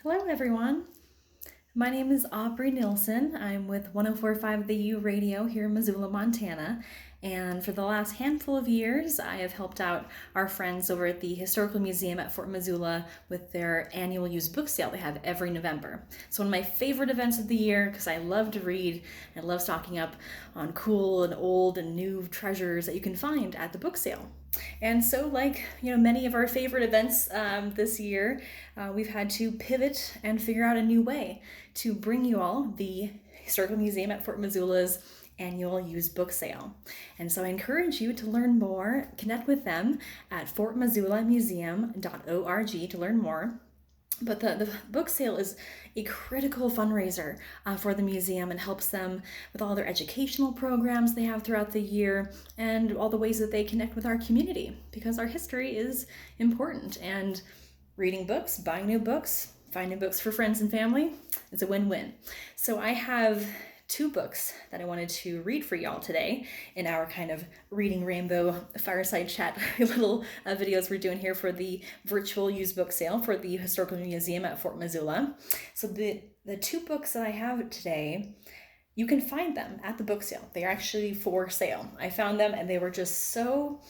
Hello, everyone. My name is Aubrey Nilsson. I'm with 104.5 The U Radio here in Missoula, Montana. And for the last handful of years, I have helped out our friends over at the Historical Museum at Fort Missoula with their annual used book sale they have every November. It's one of my favorite events of the year because I love to read and love stocking up on cool and old and new treasures that you can find at the book sale. And so, like many of our favorite events this year, we've had to pivot and figure out a new way to bring you all the Historical Museum at Fort Missoula's annual used book sale. And so I encourage you to learn more, connect with them at fortmissoulamuseum.org to learn more. But the book sale is a critical fundraiser for the museum and helps them with all their educational programs they have throughout the year and all the ways that they connect with our community, because our history is important, and reading books, buying new books, finding books for friends and family, it's a win-win. So I have two books that I wanted to read for y'all today in our kind of reading rainbow fireside chat little videos we're doing here for the virtual used book sale for the Historical Museum at Fort Missoula. So the two books that I have today, you can find them at the book sale. They're actually for sale. I found them and they were just so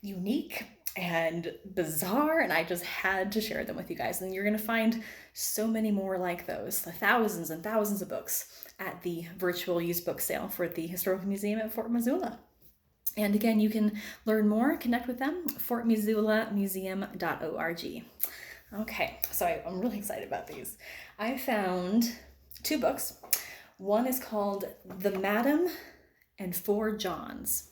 unique and bizarre, and I just had to share them with you guys. And you're going to find so many more like those, thousands and thousands of books at the virtual used book sale for the Historical Museum at Fort Missoula. And again, you can learn more, connect with them, fortmissoulamuseum.org. Okay, so I'm really excited about these. I found two books. One is called The Madam and Four Johns.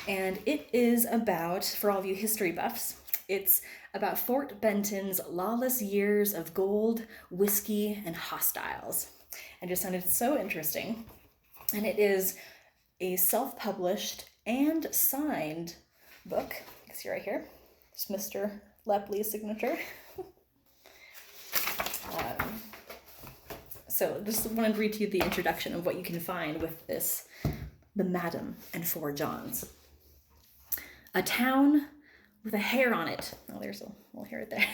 And it is about, for all of you history buffs, it's about Fort Benton's lawless years of gold, whiskey, and hostiles. And just sounded so interesting. And it is a self-published and signed book. You can see right here. It's Mr. Lepley's signature. So just wanted to read to you the introduction of what you can find with this, The Madam and Four Johns. A town with a hair on it. Oh, there's a little hair there.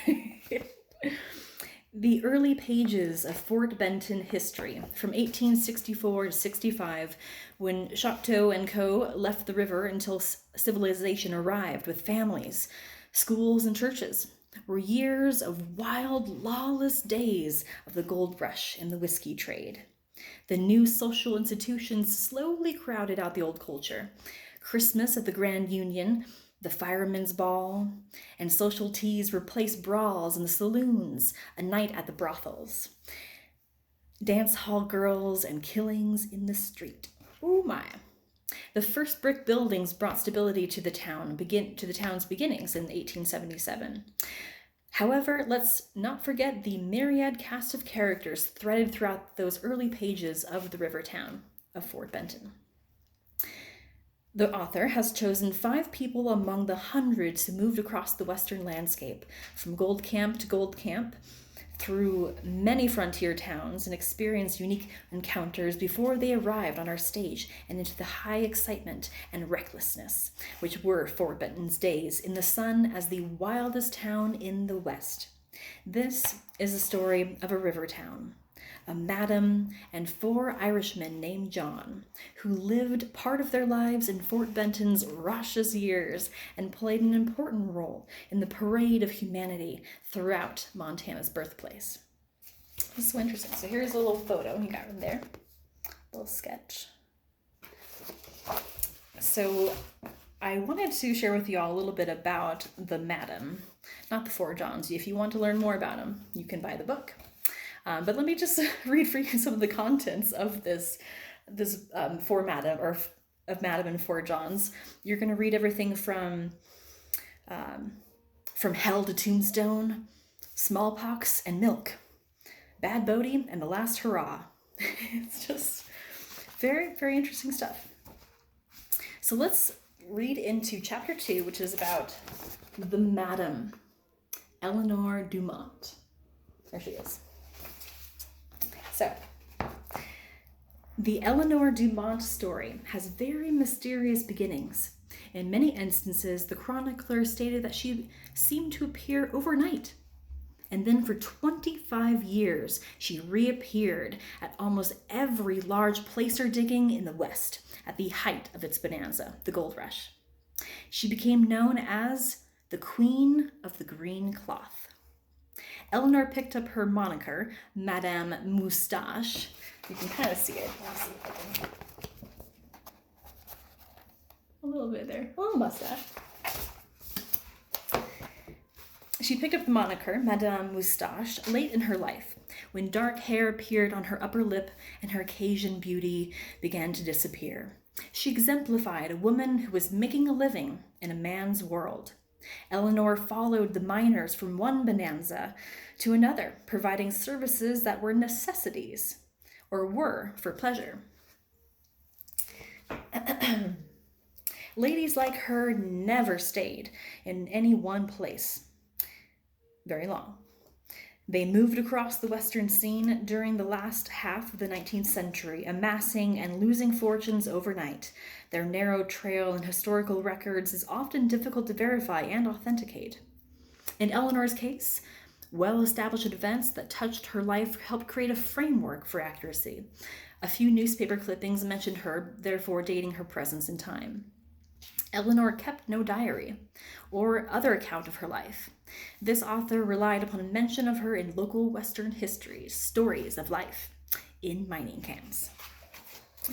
The early pages of Fort Benton history from 1864 to 65, when Choctaw and Co. left the river until civilization arrived with families, schools, and churches, were years of wild, lawless days of the gold rush and the whiskey trade. The new social institutions slowly crowded out the old culture. Christmas at the Grand Union, the Firemen's Ball, and social teas replaced brawls in the saloons, a night at the brothels. Dance hall girls and killings in the street. Oh my. The first brick buildings brought stability to the town's beginnings in 1877. However, let's not forget the myriad cast of characters threaded throughout those early pages of the river town of Fort Benton. The author has chosen 5 people among the hundreds who moved across the western landscape, from gold camp to gold camp, through many frontier towns, and experienced unique encounters before they arrived on our stage and into the high excitement and recklessness which were Fort Benton's days in the sun as the wildest town in the West. This is the story of a river town, a madam, and 4 Irishmen named John, who lived part of their lives in Fort Benton's raucous years and played an important role in the parade of humanity throughout Montana's birthplace. This is so interesting. So here's a little photo you got in there, a little sketch. So I wanted to share with you all a little bit about the madam, not the 4 Johns. If you want to learn more about them, you can buy the book. But let me just read for you some of the contents of this for Madam, or of Madam and Four Johns. You're going to read everything from hell to tombstone, smallpox and milk, bad Bodie, and the last hurrah. It's just very, very interesting stuff. So let's read into chapter 2, which is about the Madam, Eleanor Dumont. There she is. So, the Eleanor Dumont story has very mysterious beginnings. In many instances, the chronicler stated that she seemed to appear overnight And then for 25 years, she reappeared at almost every large placer digging in the West at the height of its bonanza, the gold rush. She became known as the Queen of the Green Cloth. Eleanor picked up her moniker, Madame Moustache. You can kind of see it. I'll see if I can. A little bit there. A little mustache. She picked up the moniker, Madame Moustache, late in her life, when dark hair appeared on her upper lip and her Cajun beauty began to disappear. She exemplified a woman who was making a living in a man's world. Eleanor followed the miners from one bonanza to another, providing services that were necessities, or were for pleasure. Ladies like her never stayed in any one place very long. They moved across the Western scene during the last half of the 19th century, amassing and losing fortunes overnight. Their narrow trail in historical records is often difficult to verify and authenticate. In Eleanor's case, well-established events that touched her life helped create a framework for accuracy. A few newspaper clippings mentioned her, therefore dating her presence in time. Eleanor kept no diary or other account of her life. This author relied upon mention of her in local Western histories, stories of life in mining camps.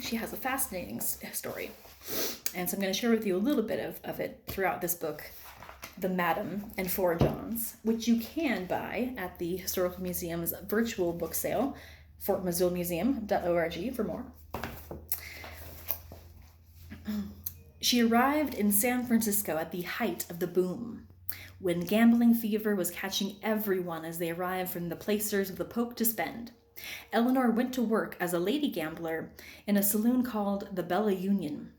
She has a fascinating story, and so I'm going to share with you a little bit of it throughout this book, The Madam and Four Johns, which you can buy at the Historical Museum's virtual book sale, fortmissoulamuseum.org for more. She arrived in San Francisco at the height of the boom, when gambling fever was catching everyone as they arrived from the placers of the Poke to spend. Eleanor went to work as a lady gambler in a saloon called the Bella Union.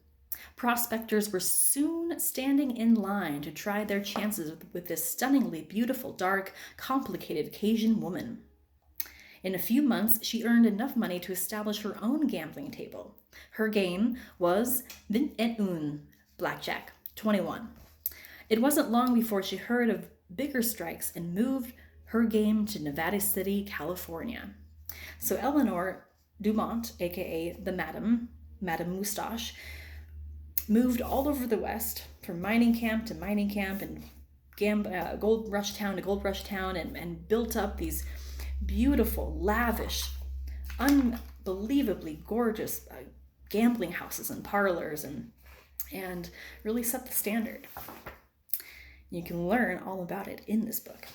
Prospectors were soon standing in line to try their chances with this stunningly beautiful, dark, complicated Cajun woman. In a few months, she earned enough money to establish her own gambling table. Her game was 21, blackjack, 21. It wasn't long before she heard of bigger strikes and moved her game to Nevada City, California. So Eleanor Dumont, aka the Madam Moustache, moved all over the West, from mining camp to mining camp and gold rush town to gold rush town, and built up these beautiful, lavish, unbelievably gorgeous gambling houses and parlors, and really set the standard. You can learn all about it in this book.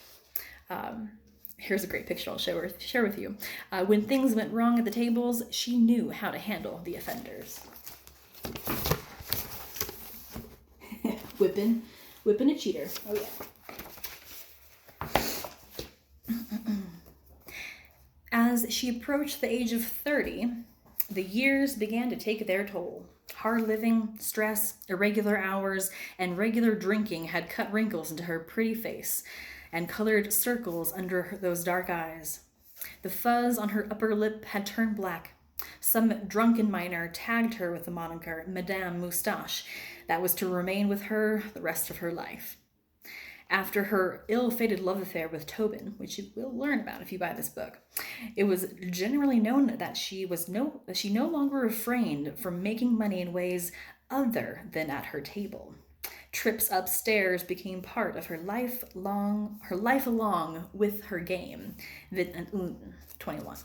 Here's a great picture I'll share with you. When things went wrong at the tables, she knew how to handle the offenders. Whipping a cheater. Oh yeah. As she approached the age of 30, the years began to take their toll. Hard living, stress, irregular hours, and regular drinking had cut wrinkles into her pretty face and colored circles under those dark eyes. The fuzz on her upper lip had turned black. Some drunken miner tagged her with the moniker Madame Moustache that was to remain with her the rest of her life. After her ill-fated love affair with Tobin, which you will learn about if you buy this book, it was generally known that she no longer refrained from making money in ways other than at her table. Trips upstairs became part of her life along with her game, 21.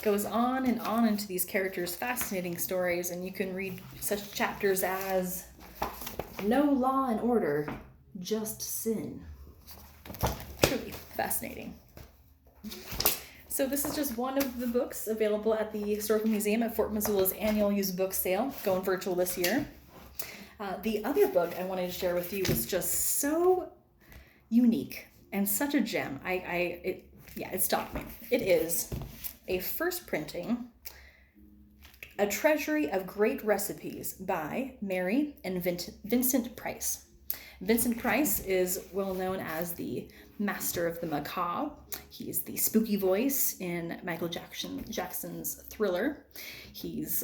Goes on and on into these characters' fascinating stories, and you can read such chapters as No Law and Order, Just Sin. Truly fascinating. So this is just one of the books available at the Historical Museum at Fort Missoula's annual used book sale, going virtual this year. The other book I wanted to share with you was just so unique and such a gem. It stopped me. It is a first printing, A Treasury of Great Recipes by Mary and Vincent Price. Vincent Price is well known as the master of the macabre. He's the spooky voice in Michael Jackson's Thriller. He's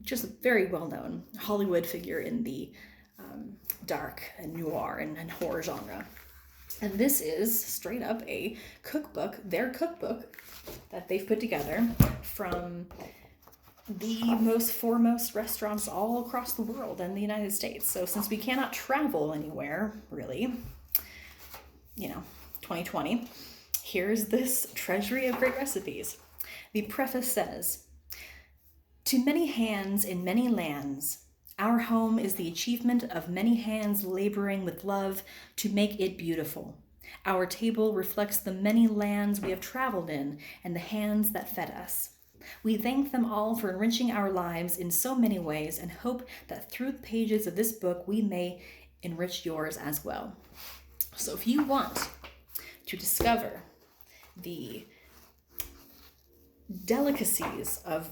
just a very well-known Hollywood figure in the dark and noir and horror genre. And this is straight up a cookbook, their cookbook that they've put together from the most foremost restaurants all across the world and the United States. So since we cannot travel anywhere, really, 2020, here's this treasury of great recipes. The preface says, "To many hands in many lands, our home is the achievement of many hands laboring with love to make it beautiful. Our table reflects the many lands we have traveled in and the hands that fed us. We thank them all for enriching our lives in so many ways and hope that through the pages of this book we may enrich yours as well." So if you want to discover the delicacies of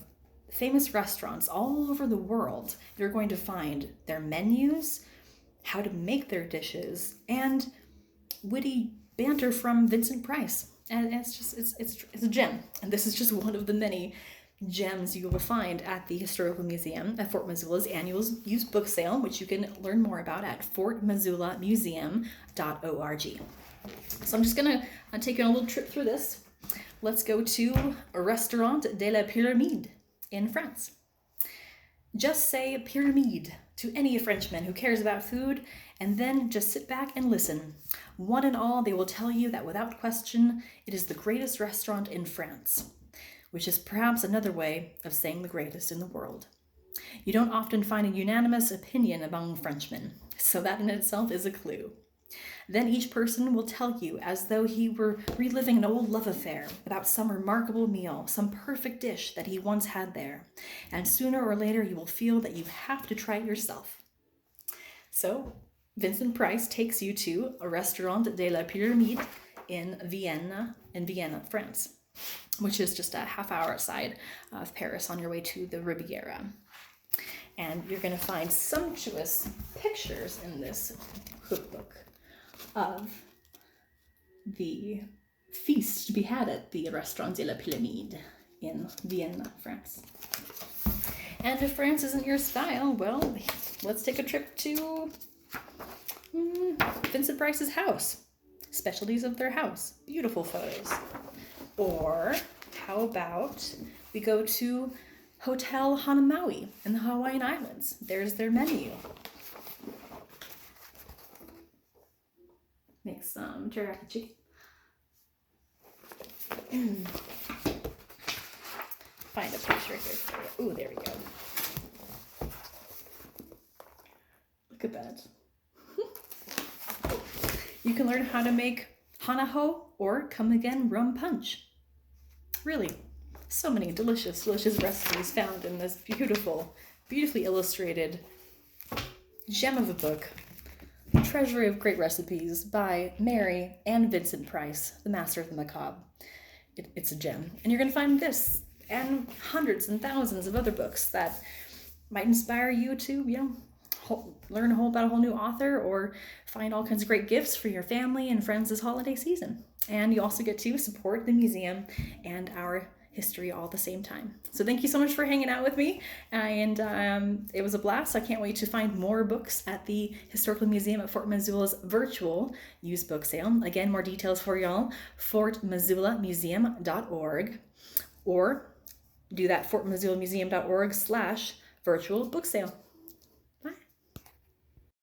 famous restaurants all over the world, you're going to find their menus, how to make their dishes, and witty banter from Vincent Price. And it's a gem. And this is just one of the many gems you will find at the Historical Museum at Fort Missoula's annual used book sale, which you can learn more about at fortmissoulamuseum.org. So I'm just gonna take you on a little trip through this. Let's go to a Restaurant de la Pyramide in France. Just say pyramide to any Frenchman who cares about food, and then just sit back and listen. One and all, they will tell you that without question, it is the greatest restaurant in France, which is perhaps another way of saying the greatest in the world. You don't often find a unanimous opinion among Frenchmen, so that in itself is a clue. Then each person will tell you as though he were reliving an old love affair about some remarkable meal, some perfect dish that he once had there. And sooner or later you will feel that you have to try it yourself. So Vincent Price takes you to a Restaurant de la Pyramide in Vienna, France, which is just a half hour outside of Paris on your way to the Riviera. And you're going to find sumptuous pictures in this cookbook of the feast to be had at the Restaurant de la Pyramide in Vienna, France. And if France isn't your style, well, let's take a trip to Vincent Price's house. Specialties of their house. Beautiful photos. Or how about we go to Hotel Hanamaui in the Hawaiian Islands. There's their menu. Make some teriyaki chicken. Find a picture here for you. Ooh, there we go. Look at that. You can learn how to make hanaho or come again rum punch. Really, so many delicious, delicious recipes found in this beautifully illustrated gem of a book. Treasury of Great Recipes by Mary and Vincent Price, the master of the macabre. It's a gem. And you're going to find this and hundreds and thousands of other books that might inspire you to, learn about a whole new author or find all kinds of great gifts for your family and friends this holiday season. And you also get to support the museum and our history all at the same time. So thank you so much for hanging out with me, and it was a blast. I can't wait to find more books at the Historical Museum at Fort Missoula's virtual used book sale. Again, more details for y'all, fortmissoulamuseum.org, or do that fortmissoulamuseum.org/virtual book sale.